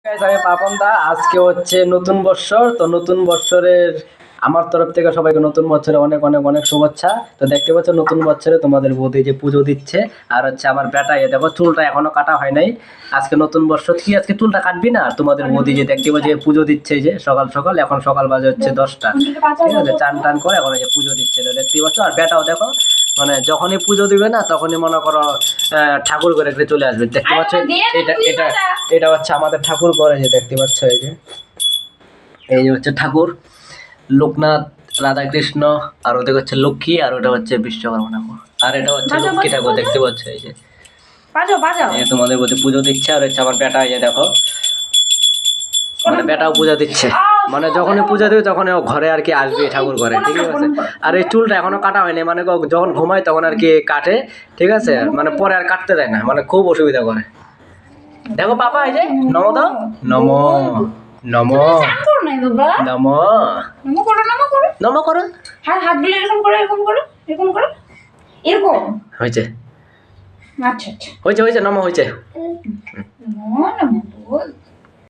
Guys, আমি পাপন দা। আজকে হচ্ছে নতুন বছর, তো নতুন বছরের আমার তরফ থেকে সবাইকে নতুন বছরে অনেক অনেক অনেক শুভেচ্ছা। তো দেখতে পাচ্ছ নতুন বছরে তোমাদের বৌদি যে পুজো দিচ্ছে, আর হচ্ছে আমার বেটা, এ দেখো চুলটা এখনো কাটা হয় নাই। আজকে নতুন বছর, কি আজকে চুলটা কাটবি না? আর তোমাদের বৌদি যে দেখতে পাচ্ছ পুজো দিচ্ছে, যে সকাল সকাল, এখন সকাল বাজে হচ্ছে 10টা, ঠিক আছে? চান টান করে এখন এই যে পুজো দিচ্ছে, তো দেখতে পাচ্ছ। আর বেটাও দেখো, মানে যখনই পুজো দিবে না তখনই মনে করো ঠাকুর ঘরে চলে আসবে, দেখতে পাচ্ছ। এটা এটা এটা হচ্ছে আমাদের ঠাকুর ঘরে, যে দেখতে পাচ্ছ, এই যে হচ্ছে ঠাকুর লোকনাথ, রাধাকৃষ্ণ, আর ওদের হচ্ছে লক্ষ্মী, আর ওটা হচ্ছে বিশ্বকর্মা ঠাকুর, আর এটা হচ্ছে লক্ষ্মী ঠাকুর, দেখতে পাচ্ছ। এই যে তোমাদের প্রতি পুজো দিচ্ছে, আর হচ্ছে আমার বেটা, এই যে দেখো, মানে বেটাও পূজা দিচ্ছে, মানে যখনই পূজা দেবে তখন ও ঘরে আর কি আসবে ঠাকুর ঘরে, ঠিক আছে? আর এই চুলটা এখনো কাটা হয়নি, মানে যখন ঘুমায় তখন আর কি কাটে, ঠিক আছে? মানে পরে আর কাটতে দেয় না, মানে খুব অসুবিধা করে। দেখো পাপা, এই যে নম দাও, নম নম নম নম করো, হাতগুলো এরকম করে এরকম করো এরকম করো এরকম। হয়েছে আচ্ছা আচ্ছা হয়েছে হয়েছে, নম হয়েছে। নমো নমো বল।